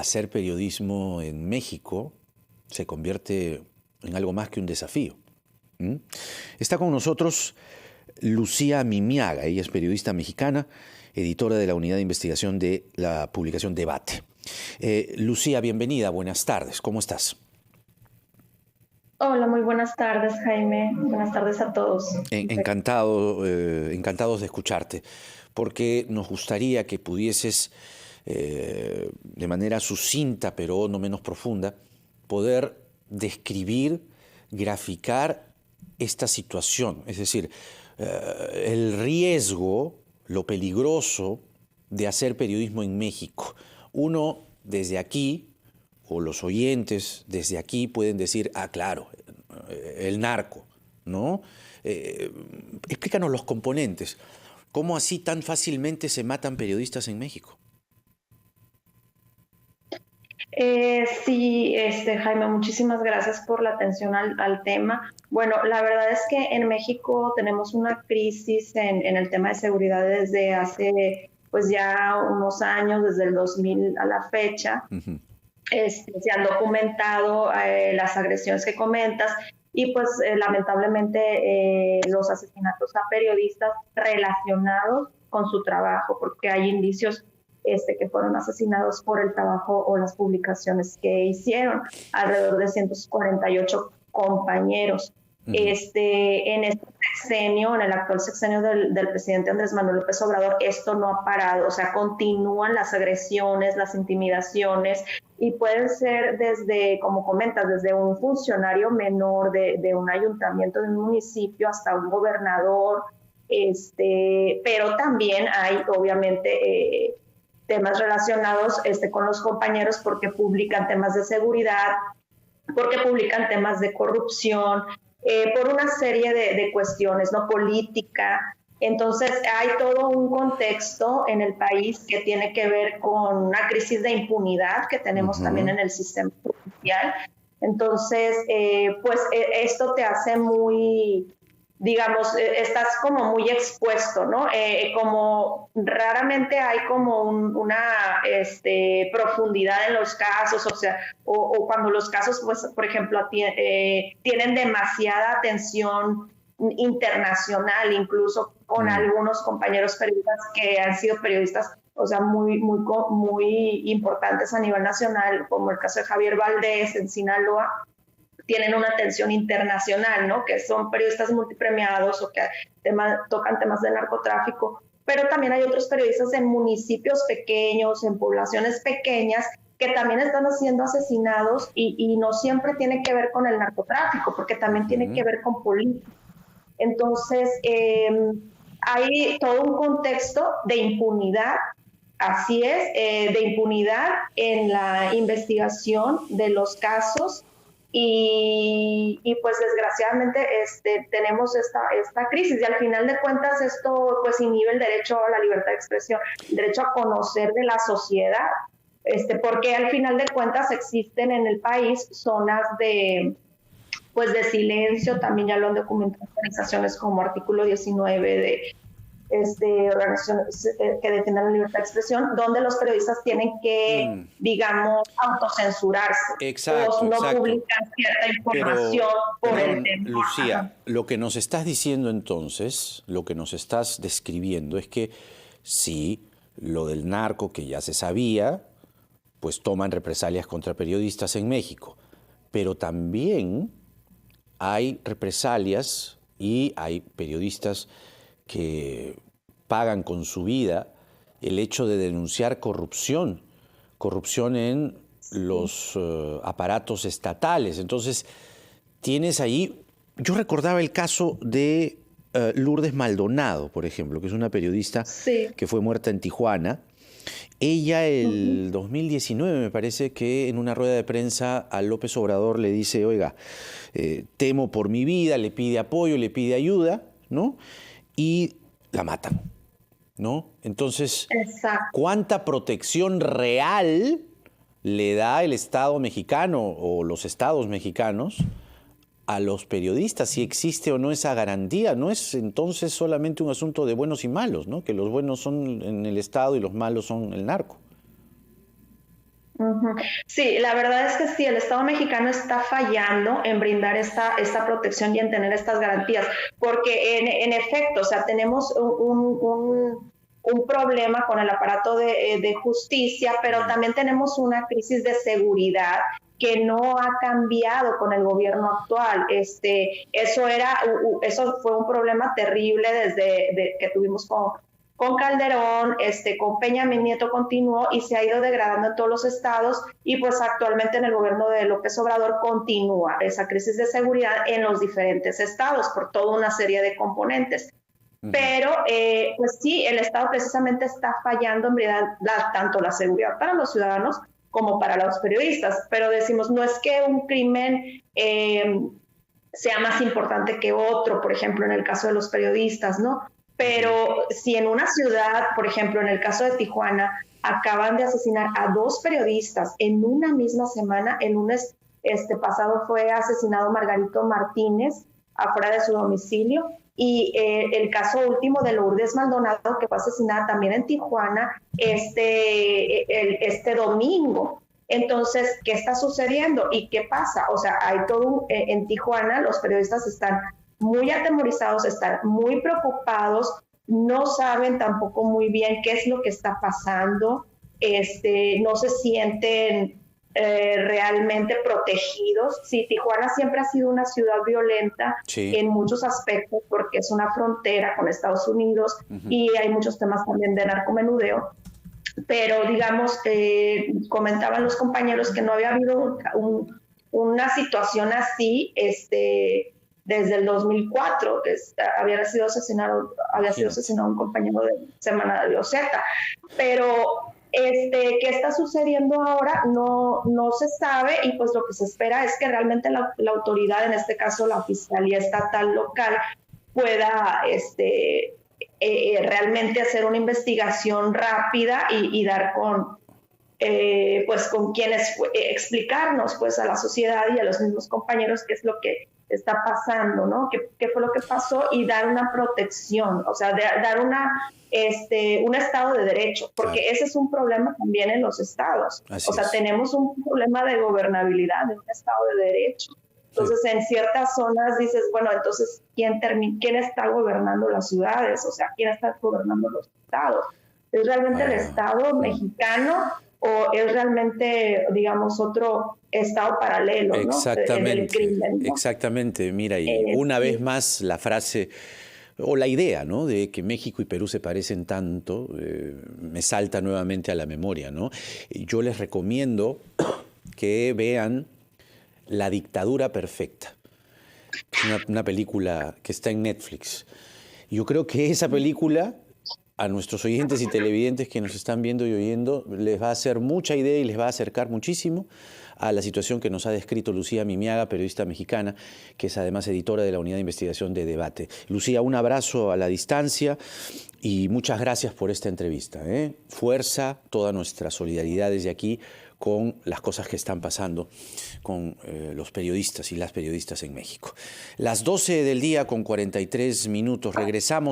hacer periodismo en México se convierte en algo más que un desafío. Está con nosotros Lucía Mimiaga. Ella es periodista mexicana, editora de la Unidad de Investigación de la publicación Debate. Lucía, bienvenida, buenas tardes, ¿cómo estás? Hola, muy buenas tardes, Jaime. Buenas tardes a todos. Encantados de escucharte, porque nos gustaría que pudieses, de manera sucinta, pero no menos profunda, poder describir, graficar esta situación, es decir, el riesgo, lo peligroso de hacer periodismo en México. Uno, desde aquí, o los oyentes desde aquí pueden decir, claro, el narco, ¿no? Explícanos los componentes. ¿Cómo así tan fácilmente se matan periodistas en México? Sí, Jaime, muchísimas gracias por la atención al tema. Bueno, la verdad es que en México tenemos una crisis en el tema de seguridad desde hace pues ya unos años, desde el 2000 a la fecha. Uh-huh. Se han documentado las agresiones que comentas y pues lamentablemente los asesinatos a periodistas relacionados con su trabajo, porque hay indicios que fueron asesinados por el trabajo o las publicaciones que hicieron, alrededor de 148 compañeros. Uh-huh. En este sexenio, en el actual sexenio del presidente Andrés Manuel López Obrador, esto no ha parado, o sea, continúan las agresiones, las intimidaciones, y pueden ser desde, como comentas, desde un funcionario menor de un ayuntamiento, de un municipio, hasta un gobernador, pero también hay, obviamente, temas relacionados con los compañeros porque publican temas de seguridad, porque publican temas de corrupción, por una serie de cuestiones, ¿no? Política. Entonces hay todo un contexto en el país que tiene que ver con una crisis de impunidad que tenemos uh-huh. también en el sistema judicial. Entonces, pues esto te hace muy, digamos, estás como muy expuesto, ¿no? Como raramente hay como una profundidad en los casos, o sea, o cuando los casos, pues, por ejemplo, tienen demasiada atención internacional, incluso con algunos compañeros periodistas que han sido periodistas, o sea, muy importantes a nivel nacional, como el caso de Javier Valdés en Sinaloa, tienen una atención internacional, ¿no? Que son periodistas multipremiados o que tocan temas de narcotráfico, pero también hay otros periodistas en municipios pequeños, en poblaciones pequeñas, que también están siendo asesinados y no siempre tiene que ver con el narcotráfico, porque también tiene que ver con política. Entonces, hay todo un contexto de impunidad, así es, de impunidad en la investigación de los casos. Y pues desgraciadamente tenemos esta crisis y al final de cuentas esto pues inhibe el derecho a la libertad de expresión, el derecho a conocer de la sociedad, porque al final de cuentas existen en el país zonas de silencio, también ya lo han documentado organizaciones como Artículo 19 de organizaciones que defienden la libertad de expresión, donde los periodistas tienen que, digamos, autocensurarse. Exacto, o no exacto. publican cierta información por el tema. Lucía, lo que nos estás diciendo entonces, lo que nos estás describiendo es que sí, lo del narco que ya se sabía, pues toman represalias contra periodistas en México, pero también hay represalias y hay periodistas que pagan con su vida el hecho de denunciar corrupción en los aparatos estatales. Entonces, tienes ahí, yo recordaba el caso de Lourdes Maldonado, por ejemplo, que es una periodista que fue muerta en Tijuana. Ella el 2019 me parece que en una rueda de prensa a López Obrador le dice, oiga, temo por mi vida, le pide apoyo, le pide ayuda, ¿no? Y la matan, ¿no? Entonces, ¿cuánta protección real le da el Estado mexicano o los estados mexicanos a los periodistas? Si existe o no esa garantía, no es entonces solamente un asunto de buenos y malos, ¿no? Que los buenos son en el Estado y los malos son el narco. Ujú. Sí, la verdad es que sí, el Estado mexicano está fallando en brindar esta protección y en tener estas garantías, porque en efecto, o sea, tenemos un problema con el aparato de justicia, pero también tenemos una crisis de seguridad que no ha cambiado con el gobierno actual. Eso fue un problema terrible que tuvimos con Calderón, con Peña Nieto continuó y se ha ido degradando en todos los estados y pues actualmente en el gobierno de López Obrador continúa esa crisis de seguridad en los diferentes estados por toda una serie de componentes. Pero, pues sí, el Estado precisamente está fallando en brindar tanto la seguridad para los ciudadanos como para los periodistas. Pero decimos, no es que un crimen sea más importante que otro, por ejemplo, en el caso de los periodistas, ¿no? Pero si en una ciudad, por ejemplo, en el caso de Tijuana, acaban de asesinar a 2 periodistas en una misma semana, el lunes pasado fue asesinado Margarito Martínez afuera de su domicilio, y el caso último de Lourdes Maldonado, que fue asesinada también en Tijuana este domingo. Entonces, ¿qué está sucediendo y qué pasa? O sea, hay todo en Tijuana, los periodistas están muy atemorizados, están muy preocupados, no saben tampoco muy bien qué es lo que está pasando, no se sienten realmente protegidos. Sí, Tijuana siempre ha sido una ciudad violenta en muchos aspectos porque es una frontera con Estados Unidos y hay muchos temas también de narcomenudeo. Pero, digamos, comentaban los compañeros que no había habido una situación así desde el 2004, que había sido asesinado un compañero de Semana de Bioseta. Pero qué está sucediendo ahora no se sabe, y pues lo que se espera es que realmente la autoridad, en este caso la Fiscalía Estatal Local, pueda realmente hacer una investigación rápida y dar con quienes explicarnos pues a la sociedad y a los mismos compañeros qué es lo que está pasando, ¿no? ¿Qué fue lo que pasó? Y dar una protección, o sea, dar un estado de derecho, porque ese es un problema también en los estados. Así es. Tenemos un problema de gobernabilidad, de un estado de derecho. Entonces, en ciertas zonas dices, bueno, entonces, ¿quién está gobernando las ciudades? O sea, ¿quién está gobernando los estados? ¿Es realmente el Estado mexicano o es realmente, digamos, otro estado paralelo, ¿no? Exactamente, crimen, ¿no? Exactamente. Mira, y una vez más la frase o la idea, ¿no?, de que México y Perú se parecen tanto, me salta nuevamente a la memoria, ¿no? Yo les recomiendo que vean La dictadura perfecta. Es una película que está en Netflix. Yo creo que esa película, a nuestros oyentes y televidentes que nos están viendo y oyendo, les va a hacer mucha idea y les va a acercar muchísimo a la situación que nos ha descrito Lucía Mimiaga, periodista mexicana, que es además editora de la Unidad de Investigación de Debate. Lucía, un abrazo a la distancia y muchas gracias por esta entrevista. Fuerza, toda nuestra solidaridad desde aquí con las cosas que están pasando con los periodistas y las periodistas en México. Las 12 del día con 43 minutos. Regresamos.